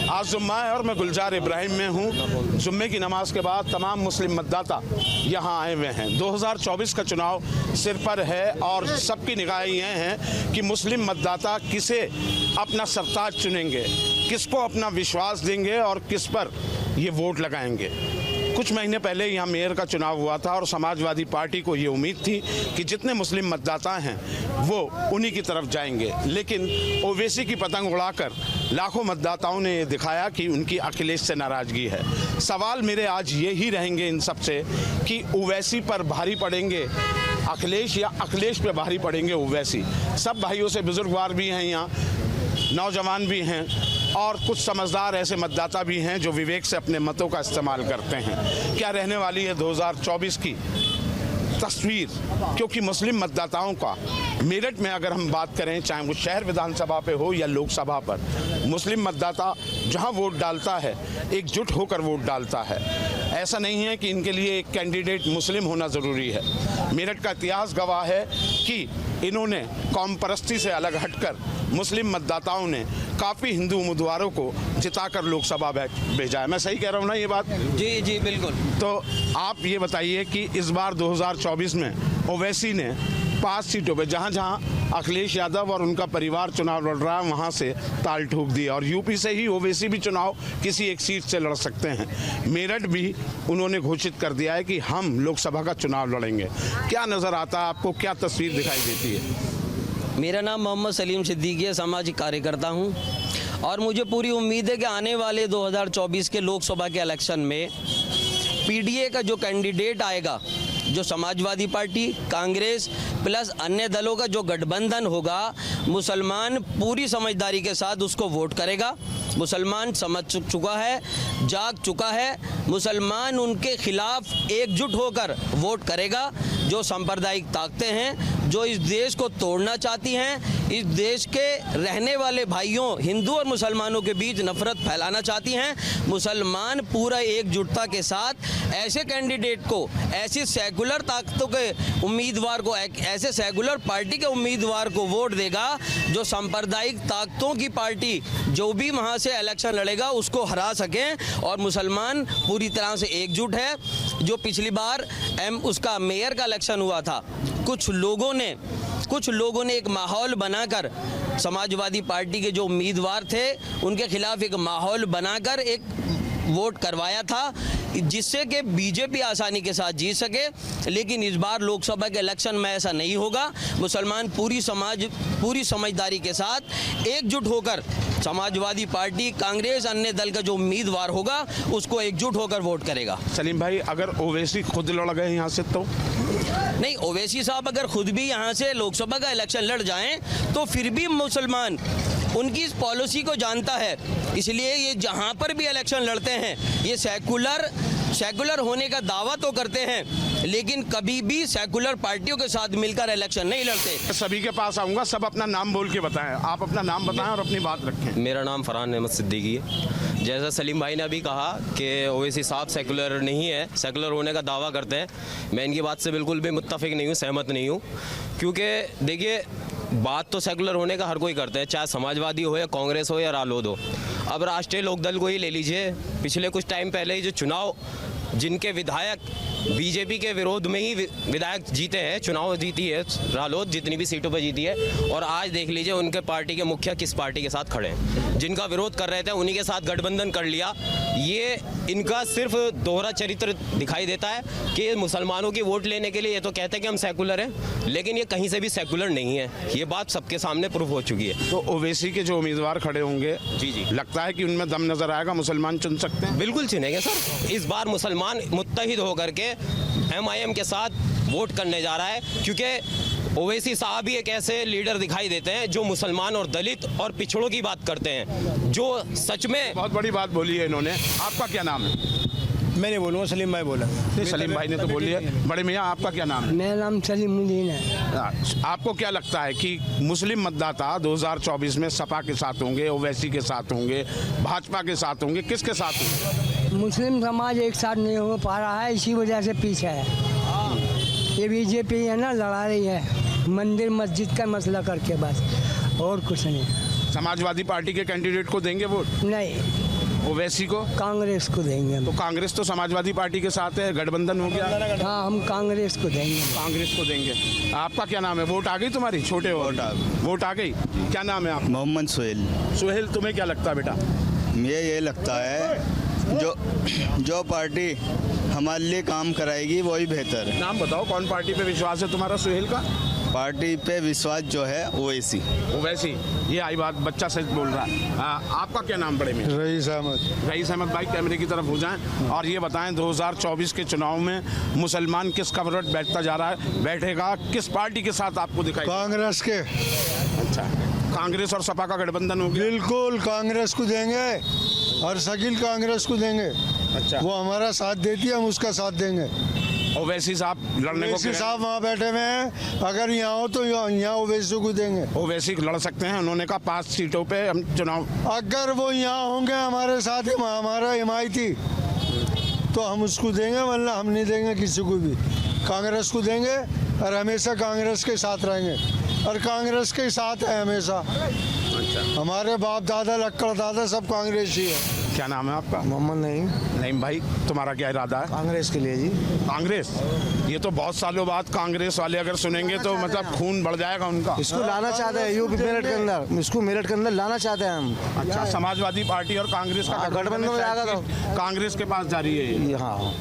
आज जुम्मा है और मैं गुलजार इब्राहिम में हूँ। जुम्मे की नमाज के बाद तमाम मुस्लिम मतदाता यहाँ आए हुए हैं। 2024 का चुनाव सिर पर है और सबकी निगाहें ये हैं कि मुस्लिम मतदाता किसे अपना सरताज चुनेंगे, किसको अपना विश्वास देंगे और किस पर ये वोट लगाएंगे। कुछ महीने पहले यहाँ मेयर का चुनाव हुआ था और समाजवादी पार्टी को ये उम्मीद थी कि जितने मुस्लिम मतदाता हैं वो उन्हीं की तरफ जाएंगे, लेकिन ओवैसी की पतंग उड़ाकर लाखों मतदाताओं ने ये दिखाया कि उनकी अखिलेश से नाराज़गी है। सवाल मेरे आज ये ही रहेंगे इन सब से कि ओवैसी पर भारी पड़ेंगे अखिलेश या अखिलेश पे भारी पड़ेंगे ओवैसी। सब भाइयों से बुजुर्गवार भी हैं, यहाँ नौजवान भी हैं और कुछ समझदार ऐसे मतदाता भी हैं जो विवेक से अपने मतों का इस्तेमाल करते हैं। क्या रहने वाली है 2024 की तस्वीर, क्योंकि मुस्लिम मतदाताओं का मेरठ में अगर हम बात करें, चाहे वो शहर विधानसभा पे हो या लोकसभा पर, मुस्लिम मतदाता जहां वोट डालता है एकजुट होकर वोट डालता है। ऐसा नहीं है कि इनके लिए एक कैंडिडेट मुस्लिम होना ज़रूरी है। मेरठ का इतिहास गवाह है कि इन्होंने कौम परस्ती से अलग हटकर मुस्लिम मतदाताओं ने काफ़ी हिंदू उम्मीदवारों को जिताकर लोकसभा भेजा है। मैं सही कह रहा हूँ ना ये बात? जी जी बिल्कुल। तो आप ये बताइए कि इस बार 2024 में ओवैसी ने 5 सीटों पे जहाँ जहाँ अखिलेश यादव और उनका परिवार चुनाव लड़ रहा है वहाँ से ताल ठोक दिया और यूपी से ही ओवैसी भी चुनाव किसी एक सीट से लड़ सकते हैं। मेरठ भी उन्होंने घोषित कर दिया है कि हम लोकसभा का चुनाव लड़ेंगे। क्या नज़र आता है आपको, क्या तस्वीर दिखाई देती है? मेरा नाम मोहम्मद सलीम सिद्दीकी है, सामाजिक कार्यकर्ता हूं और मुझे पूरी उम्मीद है कि आने वाले 2024 के लोकसभा के इलेक्शन में पीडीए का जो कैंडिडेट आएगा, जो समाजवादी पार्टी, कांग्रेस प्लस अन्य दलों का जो गठबंधन होगा, मुसलमान पूरी समझदारी के साथ उसको वोट करेगा। मुसलमान समझ चुका है, जाग चुका है, मुसलमान उनके खिलाफ एकजुट होकर वोट करेगा। जो सांप्रदायिक ताकतें हैं, जो इस देश को तोड़ना चाहती हैं, इस देश के रहने वाले भाइयों हिंदू और मुसलमानों के बीच नफरत फैलाना चाहती हैं, मुसलमान पूरा एकजुटता के साथ ऐसे कैंडिडेट को, ऐसी सेकुलर ताकतों के उम्मीदवार को, ऐसे सेकुलर पार्टी के उम्मीदवार को वोट देगा जो सांप्रदायिक ताकतों की पार्टी जो भी वहाँ से इलेक्शन लड़ेगा उसको हरा सकें। और मुसलमान पूरी तरह से एकजुट है। जो पिछली बार उसका मेयर का इलेक्शन हुआ था, कुछ लोगों ने एक माहौल बनाकर समाजवादी पार्टी के जो उम्मीदवार थे उनके खिलाफ एक माहौल बनाकर एक वोट करवाया था जिससे कि बीजेपी आसानी के साथ जीत सके। लेकिन इस बार लोकसभा के इलेक्शन में ऐसा नहीं होगा। मुसलमान पूरी समझदारी के साथ एकजुट होकर समाजवादी पार्टी, कांग्रेस, अन्य दल का जो उम्मीदवार होगा उसको एकजुट होकर वोट करेगा। सलीम भाई, अगर ओवैसी खुद लड़ गए यहाँ से तो नहीं, ओवैसी साहब अगर खुद भी यहाँ से लोकसभा का इलेक्शन लड़ जाएं तो फिर भी मुसलमान उनकी इस पॉलिसी को जानता है, इसलिए ये जहाँ पर भी इलेक्शन लड़ते हैं ये सेकुलर होने का दावा तो करते हैं लेकिन कभी भी सेकुलर पार्टियों के साथ मिलकर इलेक्शन नहीं लड़ते। सभी के पास आऊँगा, सब अपना नाम बोल के बताएं। आप अपना नाम बताएं और अपनी बात रखें। मेरा नाम फरहान अहमद सिद्दीकी है। जैसा सलीम भाई ने अभी कहा कि ओवैसी साहब सेकुलर नहीं है, सेकुलर होने का दावा करते हैं, मैं इनकी बात से बिल्कुल भी मुत्तफिक नहीं हूँ, सहमत नहीं हूँ। क्योंकि देखिए, बात तो सेकुलर होने का हर कोई करता है, चाहे समाजवादी हो या कांग्रेस हो या रालोद हो। अब राष्ट्रीय लोकदल को ही ले लीजिए, पिछले कुछ टाइम पहले ही जो चुनाव जिनके विधायक बीजेपी के विरोध में ही विधायक जीते हैं, चुनाव जीती है रालोद, जितनी भी सीटों पर जीती है, और आज देख लीजिए उनके पार्टी के मुखिया किस पार्टी के साथ खड़े हैं। जिनका विरोध कर रहे थे उन्हीं के साथ गठबंधन कर लिया। ये इनका सिर्फ दोहरा चरित्र दिखाई देता है कि मुसलमानों की वोट लेने के लिए ये तो कहते हैं कि हम सेकुलर हैं, लेकिन ये कहीं से भी सेकुलर नहीं है। ये बात सबके सामने प्रूफ हो चुकी है। तो ओवैसी के जो उम्मीदवार खड़े होंगे, जी, लगता है कि उनमें दम नजर आएगा, मुसलमान चुन सकते हैं? बिल्कुल चुनेंगे सर। इस बार मुसलमान मुत्तहिद होकर के MIM के साथ वोट करने जा रहा है, क्योंकि ओवैसी साहब ही एक ऐसे लीडर दिखाई देते हैं जो मुसलमान और दलित और पिछड़ों की बात करते हैं, जो सच में बहुत बड़ी बात बोली है इन्होंने। आपका क्या नाम है? मैं नहीं बोलूँगा, सलीम भाई बोला। नहीं, सलीम भाई ने तो बोली है। बड़े मियाँ, आपका क्या नाम है? मेरा नाम सलीमुद्दीन है। आपको क्या लगता है कि मुस्लिम मतदाता 2024 में सपा के साथ होंगे, ओवैसी के साथ होंगे, भाजपा के साथ होंगे, किसके साथ होंगे? मुस्लिम समाज एक साथ नहीं हो पा रहा है, इसी वजह से पीछे है। ये बीजेपी है ना, लड़ा रही है मंदिर मस्जिद का मसला करके, बस और कुछ नहीं। समाजवादी पार्टी के कैंडिडेट को देंगे वोट? नहीं। ओवैसी को? कांग्रेस को देंगे हम। तो कांग्रेस तो समाजवादी पार्टी के साथ है, गठबंधन हो गया। हाँ, हम कांग्रेस को देंगे। कांग्रेस को देंगे। आपका क्या नाम है? वोट आ गई तुम्हारी? छोटे हो? वोट आ गई। क्या नाम है आपका? मोहम्मद सोहेल। सुहेल, तुम्हें क्या लगता है बेटा? ये लगता है जो पार्टी हमारे लिए काम कराएगी वही बेहतर है। नाम बताओ, कौन पार्टी पे विश्वास है तुम्हारा सुहेल का? पार्टी पे विश्वास जो है ओवैसी। ओवैसी, ये आई बात, बच्चा सच बोल रहा है। आपका क्या नाम बड़े में? रईस अहमद। रईस अहमद भाई, कैमरे की तरफ हो जाएं और ये बताएं 2024 के चुनाव में मुसलमान किस कमरट बैठता जा रहा है, बैठेगा किस पार्टी के साथ आपको दिखाई? कांग्रेस के। अच्छा, कांग्रेस और सपा का गठबंधन हो गया। बिल्कुल कांग्रेस को देंगे और शकील कांग्रेस को देंगे। अच्छा, वो हमारा साथ देती है, हम उसका साथ देंगे। ओवैसी साहब लड़ने को ओवैसी साहब वहाँ बैठे हुए हैं, अगर यहाँ हो तो यहाँ ओवैसी को देंगे। ओवैसी लड़ सकते हैं, उन्होंने कहा 5 सीटों पे हम चुनाव। अगर वो यहाँ होंगे हमारे साथ, हमारा हिमायती, तो हम उसको देंगे, वरना हम नहीं देंगे किसी को भी। कांग्रेस को देंगे और हमेशा कांग्रेस के साथ रहेंगे और कांग्रेस के साथ है हमेशा। अच्छा, हमारे बाप दादा लक्कड़ दादा सब कांग्रेस ही है। क्या नाम है आपका? मोहम्मद नईम। नईम भाई, तुम्हारा क्या इरादा है? कांग्रेस के लिए जी। कांग्रेस? ये तो बहुत सालों बाद कांग्रेस वाले अगर सुनेंगे तो मतलब खून बढ़ जाएगा उनका। इसको लाना चाहते हैं यूपी मेरठ के अंदर, इसको मेरठ के अंदर लाना चाहते हैं हम। अच्छा, समाजवादी पार्टी और कांग्रेस का गठबंधन में जाएगा तो कांग्रेस के पास जा रही है ये। हाँ,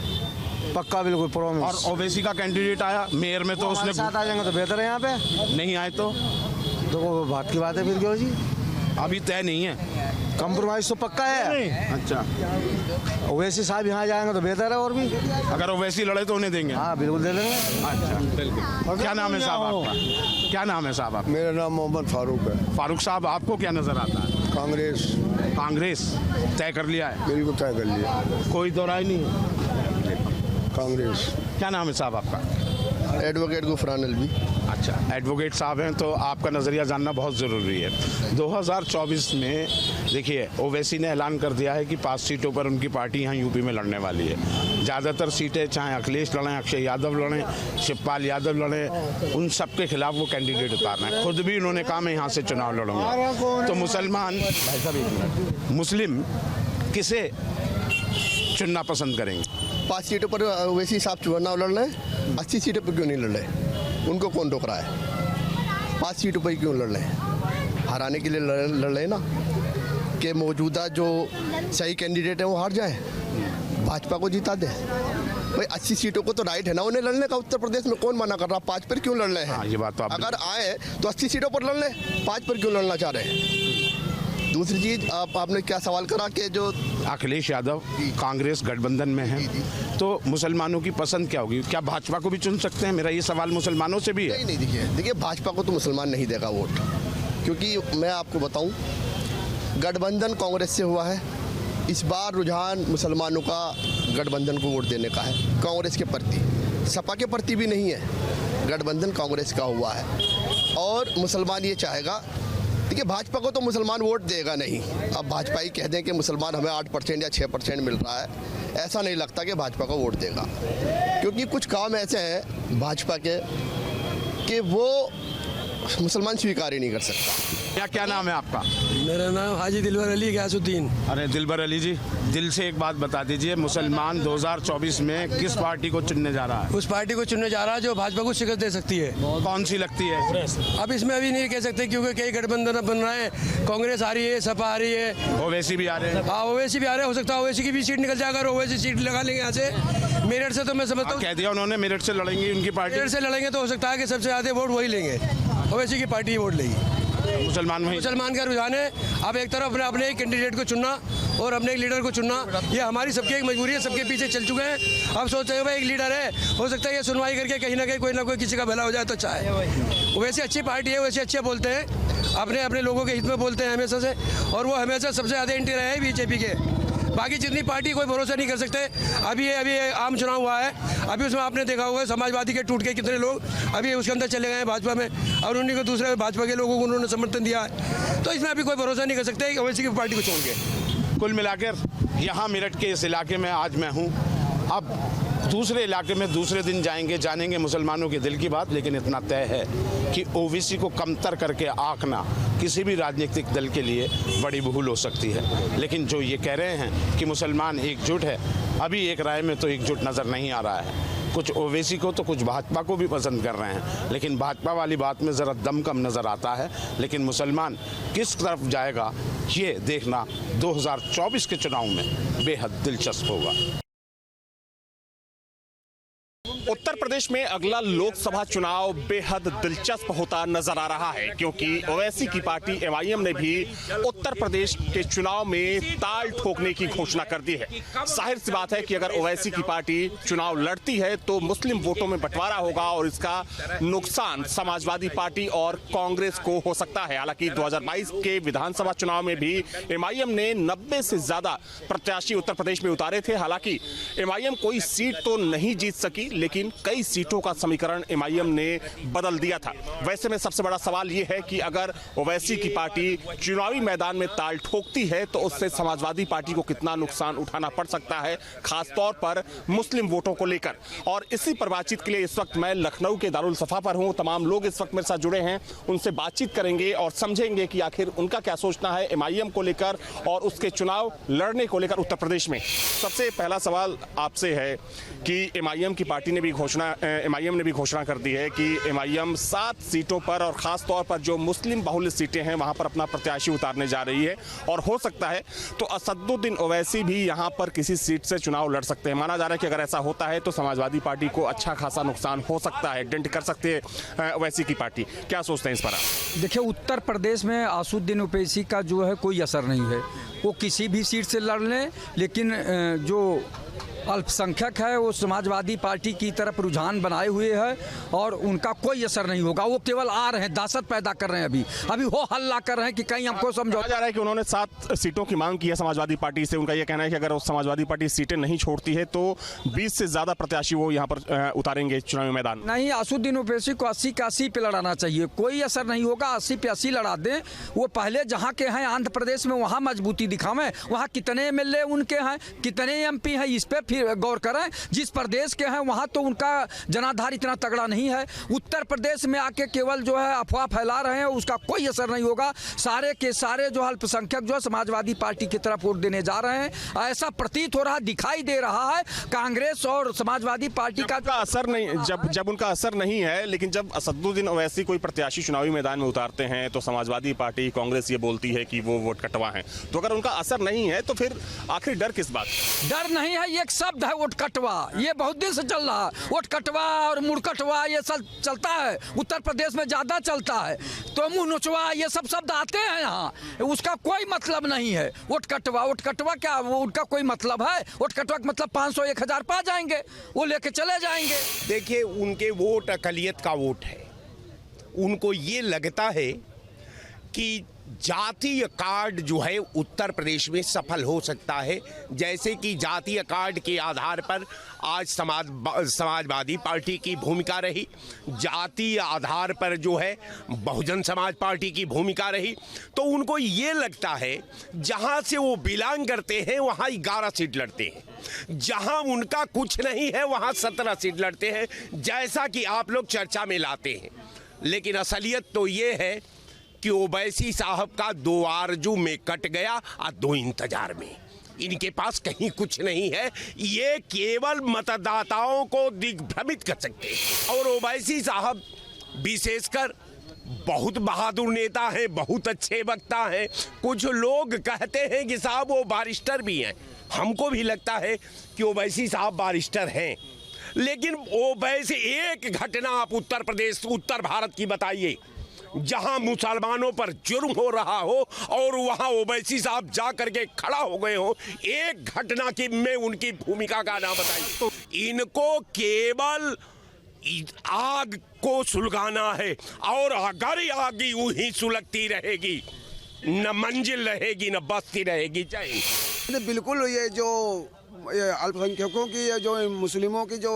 पक्का बिल्कुल प्रॉमिस। और ओवैसी का कैंडिडेट आया मेयर में, तो उसने साथ आ जाएंगे तो बेहतर है। यहाँ पे नहीं आए तो वो बात की बात है फिर क्यों जी, अभी तय नहीं है। कंप्रोमाइज तो पक्का है। अच्छा, ओवैसी साहब यहाँ जाएंगे तो बेहतर है और भी। अगर ओवैसी लड़े तो उन्हें देंगे। हाँ बिल्कुल दे देंगे। अच्छा, बिल्कुल। क्या नाम है साहब आपका? क्या नाम है साहब आपका? मेरा नाम मोहम्मद फारूक है। फारूक साहब, आपको क्या नजर आता है? कांग्रेस। कांग्रेस तय कर लिया है? बिल्कुल तय कर लिया, कोई दो राय नहीं है? कांग्रेस। क्या नाम है साहब आपका? एडवोकेट गुफरान अलवी। अच्छा, एडवोकेट साहब हैं तो आपका नज़रिया जानना बहुत ज़रूरी है। 2024 में देखिए, ओवैसी ने ऐलान कर दिया है कि 5 सीटों पर उनकी पार्टी यहाँ यूपी में लड़ने वाली है। ज़्यादातर सीटें चाहे अखिलेश लड़ें, अक्षय यादव लड़ें, शिवपाल यादव लड़ें, उन सब के खिलाफ वो कैंडिडेट उतारना है। खुद भी उन्होंने कहा मैं यहाँ से चुनाव लड़ूंगा। तो मुसलमान, मुस्लिम किसे चुनना पसंद करेंगे? 5 सीटों पर ओवैसी साहब चुनाव लड़ रहे हैं, 80 सीटों पर क्यों नहीं लड़ रहे? उनको कौन रोक रहा है? 5 सीटों पर क्यों लड़ रहे हैं? हराने के लिए लड़ रहे हैं ना, कि मौजूदा जो सही कैंडिडेट है वो हार जाए, भाजपा को जिता दे। भाई 80 सीटों को तो राइट है ना उन्हें लड़ने का। उत्तर प्रदेश में कौन मना कर रहा? 5 पर क्यों लड़ रहे हैं? हाँ, ये बात तो आप अगर आए तो 80 सीटों पर लड़ लें, 5 पर क्यों लड़ना चाह रहे हैं? दूसरी चीज़, आपने क्या सवाल करा कि जो अखिलेश यादव कांग्रेस गठबंधन में है तो मुसलमानों की पसंद क्या होगी? क्या भाजपा को भी चुन सकते हैं? मेरा ये सवाल मुसलमानों से भी है। नहीं, देखिए भाजपा को तो मुसलमान नहीं देगा वोट, क्योंकि मैं आपको बताऊं, गठबंधन कांग्रेस से हुआ है। इस बार रुझान मुसलमानों का गठबंधन को वोट देने का है, कांग्रेस के प्रति। सपा के प्रति भी नहीं है, गठबंधन कांग्रेस का हुआ है। और मुसलमान ये चाहेगा, देखिए भाजपा को तो मुसलमान वोट देगा नहीं। अब भाजपा ही कह दें कि मुसलमान हमें 8% या 6% मिल रहा है, ऐसा नहीं लगता कि भाजपा को वोट देगा, क्योंकि कुछ काम ऐसे हैं भाजपा के कि वो मुसलमान स्वीकार ही नहीं कर सकता। क्या नाम है आपका? मेरा नाम हाजी दिलवर अली गयासुद्दीन। अरे दिलबर अली जी, दिल से एक बात बता दीजिए, मुसलमान 2024 में किस पार्टी को चुनने जा रहा है? उस पार्टी को चुनने जा रहा है जो भाजपा को शिकस्त दे सकती है। कौन सी लगती है? अब इसमें अभी नहीं कह सकते, क्योंकि कई गठबंधन बन रहे हैं। कांग्रेस आ रही है, सपा आ रही है, ओवैसी भी आ रहे हैं। हाँ ओवैसी भी आ रहे हैं। हो सकता है ओवैसी की भी सीट निकल जाएगा और ओवैसी सीट लगा लेंगे यहाँ से। मेरठ से तो मैं समझता हूँ, कह दिया उन्होंने मेरठ से लड़ेंगी उनकी पार्टी। मेरठ से लड़ेंगे तो हो सकता है कि सबसे ज़्यादा वोट वही लेंगे, ओवैसी की पार्टी ही वोट लेगी। मुसलमान का रुझान है। अब एक तरफ अपने एक कैंडिडेट को चुनना और अपने एक लीडर को चुनना, ये हमारी सबकी एक मजबूरी है। सबके पीछे चल चुके हैं। अब सोचते हैं भाई एक लीडर है, हो सकता है ये सुनवाई करके कहीं ना कोई किसी का भला हो जाए तो अच्छा है। वैसे अच्छी पार्टी है, वैसे अच्छे बोलते हैं, अपने लोगों के हित में बोलते हैं हमेशा से, और वो हमेशा सबसे ज़्यादा एंटी रहे हैं बीजेपी के। बाकी जितनी पार्टी कोई भरोसा नहीं कर सकते। अभी आम चुनाव हुआ है, अभी उसमें आपने देखा होगा समाजवादी के टूट के कितने लोग अभी उसके अंदर चले गए हैं भाजपा में, और उन्हीं को दूसरे भाजपा के लोगों को उन्होंने समर्थन दिया है। तो इसमें अभी कोई भरोसा नहीं कर सकते ओवैसी की पार्टी को छोड़ के। कुल मिलाकर यहाँ मेरठ के इस इलाके में आज मैं हूँ। अब दूसरे इलाके में दूसरे दिन जाएंगे, जानेंगे मुसलमानों के दिल की बात। लेकिन इतना तय है कि ओबीसी को कमतर करके आंकना किसी भी राजनीतिक दल के लिए बड़ी भूल हो सकती है। लेकिन जो ये कह रहे हैं कि मुसलमान एकजुट है, अभी एक राय में तो एकजुट नज़र नहीं आ रहा है। कुछ ओवैसी को तो कुछ भाजपा को भी पसंद कर रहे हैं, लेकिन भाजपा वाली बात में ज़रा दम कम नज़र आता है। लेकिन मुसलमान किस तरफ जाएगा ये देखना 2024 के चुनाव में बेहद दिलचस्प होगा। उत्तर प्रदेश में अगला लोकसभा चुनाव बेहद दिलचस्प होता नजर आ रहा है, क्योंकि ओवैसी की पार्टी एमआईएम ने भी उत्तर प्रदेश के चुनाव में ताल ठोकने की घोषणा कर दी है। जाहिर सी बात है कि अगर ओवैसी की पार्टी चुनाव लड़ती है तो मुस्लिम वोटों में बंटवारा होगा और इसका नुकसान समाजवादी पार्टी और कांग्रेस को हो सकता है। हालांकि 2022 के विधानसभा चुनाव में भी एमआईएम ने 90 से ज्यादा प्रत्याशी उत्तर प्रदेश में उतारे थे। हालांकि एमआईएम कोई सीट तो नहीं जीत सकी, लेकिन कई सीटों का समीकरण एमआईएम ने बदल दिया था। वैसे में सबसे बड़ा सवाल यह है कि अगर ओवैसी की पार्टी चुनावी मैदान में ताल ठोकती है तो उससे समाजवादी पार्टी को कितना नुकसान उठाना पड़ सकता है, खासतौर पर मुस्लिम वोटों को लेकर। और इसी पर बातचीत के लिए इस वक्त मैं लखनऊ के दारुल सफा पर हूं। तमाम लोग इस वक्त मेरे साथ जुड़े हैं, उनसे बातचीत करेंगे और समझेंगे कि आखिर उनका क्या सोचना है एमआईएम को लेकर और उसके चुनाव लड़ने को लेकर उत्तर प्रदेश में। सबसे पहला सवाल आपसे है कि एमआईएम ने भी घोषणा कर दी है कि एमआईएम 7 सीटों पर और खास तौर पर जो मुस्लिम बहुल सीटें हैं वहां पर अपना प्रत्याशी उतारने जा रही है, और हो सकता है तो असदुद्दीन ओवैसी भी यहां पर किसी सीट से चुनाव लड़ सकते हैं। माना जा रहा है कि अगर ऐसा होता है तो समाजवादी पार्टी को अच्छा खासा नुकसान हो सकता है, डेंट कर सकते हैं ओवैसी की पार्टी। क्या सोचते हैं इस पर आप? देखिए, उत्तर प्रदेश में असदुद्दीन ओवैसी का जो है कोई असर नहीं है। वो किसी भी सीट से लड़ लें, लेकिन जो अल्पसंख्यक है वो समाजवादी पार्टी की तरफ रुझान बनाए हुए है और उनका कोई असर नहीं होगा। वो केवल आ रहे हैं, दहशत पैदा कर रहे हैं, अभी हो हल्ला कर रहे हैं कि कहीं हमको समझौता। जा रहा है कि उन्होंने 7 सीटों की मांग की है समाजवादी पार्टी से। उनका यह कहना है कि अगर समाजवादी पार्टी सीटें नहीं छोड़ती है तो 20 से ज्यादा प्रत्याशी वो यहाँ पर उतारेंगे चुनावी मैदान। नहीं, असदुद्दीन ओवैसी को 80 के 80 पे लड़ाना चाहिए, कोई असर नहीं होगा। 80 पे 80 लड़ा दें। वो पहले जहाँ के हैं आंध्र प्रदेश में वहाँ मजबूती दिखावें, वहाँ कितने एमएलए उनके हैं, कितने एमपी हैं, इस पर फिर गौर करें। जिस प्रदेश के हैं वहाँ तो उनका जनाधार इतना तगड़ा नहीं है। उत्तर प्रदेश में आके केवल जो है अफवाह फैला रहे हैं, उसका कोई असर नहीं होगा। सारे के सारे जो अल्पसंख्यक जो है समाजवादी पार्टी की तरफ वोट देने जा रहे हैं, ऐसा प्रतीत हो रहा, दिखाई दे रहा है। कांग्रेस और समाजवादी पार्टी का असर नहीं, जब उनका असर नहीं है, लेकिन जब असदुद्दीन ओवैसी कोई प्रत्याशी चुनावी मैदान में उतारते हैं तो समाजवादी पार्टी कांग्रेस ये बोलती है कि वो वोट कटवा है। तो अगर उनका असर नहीं है तो फिर आखिर डर किस बात? डर नहीं है, एक शब्द है वोट कटवा। ये बहुत दिन से चल रहा है। वोट कटवा और मुड़ कटवा ये सब चलता है, उत्तर प्रदेश में ज्यादा चलता है। तो मुंह नोचवा ये सब शब्द आते हैं यहाँ, उसका कोई मतलब नहीं है। वोट कटवा क्या उनका कोई मतलब है? वोट कटवा का मतलब 500-1000 पा जाएंगे, वो लेके चले जाएंगे। देखिए, उनके वोट अकलियत का वोट है। उनको ये लगता है कि जातीय कार्ड जो है उत्तर प्रदेश में सफल हो सकता है, जैसे कि जातीय कार्ड के आधार पर आज समाजवादी पार्टी की भूमिका रही, जातीय आधार पर जो है बहुजन समाज पार्टी की भूमिका रही। तो उनको ये लगता है जहां से वो बिलोंग करते हैं वहां 11 सीट लड़ते हैं, जहां उनका कुछ नहीं है वहां 17 सीट लड़ते हैं, जैसा कि आप लोग चर्चा में लाते हैं। लेकिन असलियत तो ये है कि ओवैसी साहब का 2 आरजू में कट गया और 2 इंतजार में। इनके पास कहीं कुछ नहीं है, ये केवल मतदाताओं को दिग्भ्रमित कर सकते हैं। और ओवैसी साहब विशेषकर बहुत बहादुर नेता हैं, बहुत अच्छे वक्ता हैं। कुछ लोग कहते हैं कि साहब वो बारिस्टर भी हैं, हमको भी लगता है कि ओवैसी साहब बारिस्टर हैं। लेकिन ओवैसी एक घटना आप उत्तर भारत की बताइए जहां मुसलमानों पर जुर्म हो रहा हो और वहां ओवैसी साहब जा करके खड़ा हो गए हो, एक घटना की में उनकी भूमिका का नाम बताइए। तो इनको केवल आग को सुलगाना है, और अगर आग यूं ही सुलगती रहेगी न मंजिल रहेगी न बस्ती रहेगी। जय हिंद। बिल्कुल, ये जो अल्पसंख्यकों की, जो मुस्लिमों की जो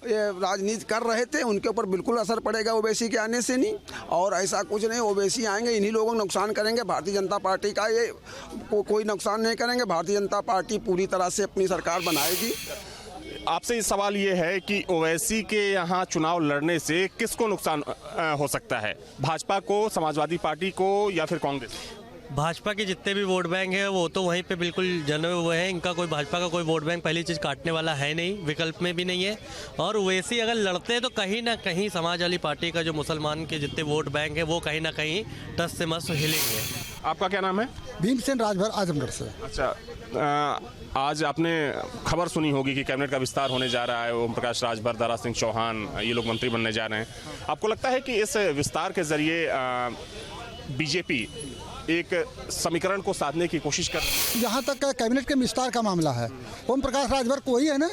ये राजनीति कर रहे थे, उनके ऊपर बिल्कुल असर पड़ेगा ओवैसी के आने से नहीं। और ऐसा कुछ नहीं, ओवैसी आएंगे इन्हीं लोगों को नुकसान करेंगे। भारतीय जनता पार्टी का ये कोई नुकसान नहीं करेंगे। भारतीय जनता पार्टी पूरी तरह से अपनी सरकार बनाएगी। आपसे इस सवाल ये है कि ओवैसी के यहाँ चुनाव लड़ने से किसको नुकसान हो सकता है, भाजपा को, समाजवादी पार्टी को या फिर कांग्रेस? भाजपा के जितने भी वोट बैंक है वो तो वहीं पे बिल्कुल जमे हुए हैं। इनका कोई भाजपा का कोई वोट बैंक पहली चीज़ काटने वाला है नहीं, विकल्प में भी नहीं है। और ओवैसी अगर लड़ते हैं तो कहीं ना कहीं समाज वाली पार्टी का जो मुसलमान के जितने वोट बैंक है वो कहीं ना कहीं टस से मस हिलेंगे। आपका क्या नाम है? भीमसेन राजभर, आजमगढ़ से। अच्छा, आज आपने खबर सुनी होगी कि कैबिनेट का विस्तार होने जा रहा है। ओम प्रकाश राजभर, दारा सिंह चौहान ये लोग मंत्री बनने जा रहे हैं। आपको लगता है कि इस विस्तार के जरिए बीजेपी एक समीकरण को साधने की कोशिश कर? जहाँ तक कैबिनेट के विस्तार का मामला है, ओम प्रकाश राजभर को ही है ना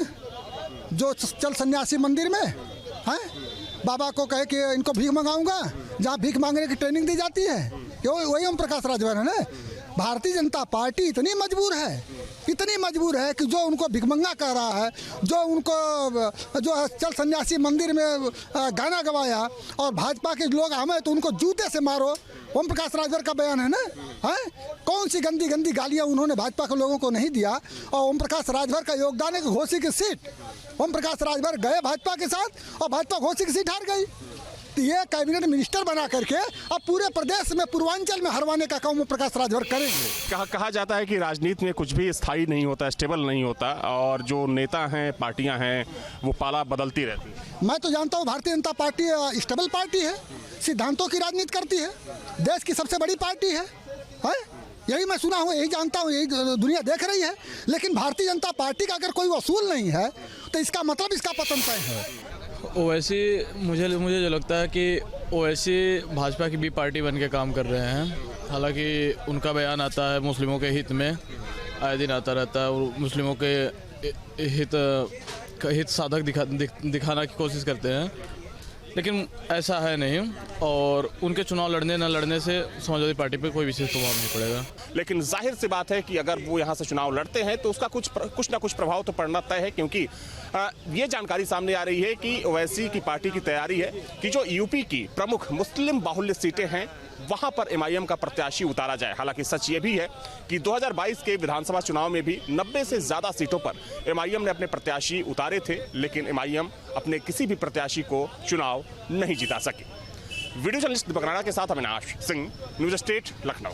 जो चल सन्यासी मंदिर में है, बाबा को कहे कि इनको भीख मंगाऊंगा, जहाँ भीख मांगने की ट्रेनिंग दी जाती है, वही ओम प्रकाश राजभर है ना। भारतीय जनता पार्टी इतनी मजबूर है कि जो उनको भिखमंगा कह रहा है, जो उनको जो चल सन्यासी मंदिर में गाना गवाया और भाजपा के लोग आए तो उनको जूते से मारो, ओम प्रकाश राजभर का बयान है ना। है कौन सी गंदी गंदी गालियां उन्होंने भाजपा के लोगों को नहीं दिया। और ओम प्रकाश राजभर का योगदान है कि घोसी की सीट, ओम प्रकाश राजभर गए भाजपा के साथ और भाजपा घोसी की सीट हार गई। ये कैबिनेट मिनिस्टर बना करके अब पूरे प्रदेश में, पूर्वांचल में हरवाने का काम प्रकाश राजभर करेंगे। कहा जाता है कि राजनीति में कुछ भी स्थायी नहीं होता, स्टेबल नहीं होता, और जो नेता हैं, पार्टियां हैं, वो पाला बदलती रहती है। मैं तो जानता हूँ Bharatiya Janata party stable party है, सिद्धांतों की राजनीति करती है, देश की सबसे बड़ी पार्टी है। यही मैं सुना हूँ, यही जानता हूँ, यही दुनिया देख रही है। लेकिन भारतीय जनता पार्टी का अगर कोई वसूल नहीं है तो इसका मतलब इसका पतन तय है। ओवैसी मुझे जो लगता है कि ओवैसी भाजपा की भी पार्टी बन के काम कर रहे हैं। हालांकि उनका बयान आता है मुस्लिमों के हित में, आए दिन आता रहता है, और मुस्लिमों के हित साधक दिखाना की कोशिश करते हैं, लेकिन ऐसा है नहीं। और उनके चुनाव लड़ने न लड़ने से समाजवादी पार्टी पे कोई विशेष प्रभाव नहीं पड़ेगा। लेकिन जाहिर सी बात है कि अगर वो यहाँ से चुनाव लड़ते हैं तो उसका कुछ ना कुछ प्रभाव तो पड़ना तय है, क्योंकि ये जानकारी सामने आ रही है कि ओवैसी की पार्टी की तैयारी है कि जो यूपी की प्रमुख मुस्लिम बाहुल्य सीटें हैं वहां पर एमआईएम का प्रत्याशी उतारा जाए। हालांकि सच ये भी है कि 2022 के विधानसभा चुनाव में भी 90 से ज्यादा सीटों पर एमआईएम ने अपने प्रत्याशी उतारे थे, लेकिन एमआईएम अपने किसी भी प्रत्याशी को चुनाव नहीं जिता सके। वीडियो जर्नलिस्ट दीपक राणा के साथ अविनाश सिंह, न्यूज स्टेट, लखनऊ।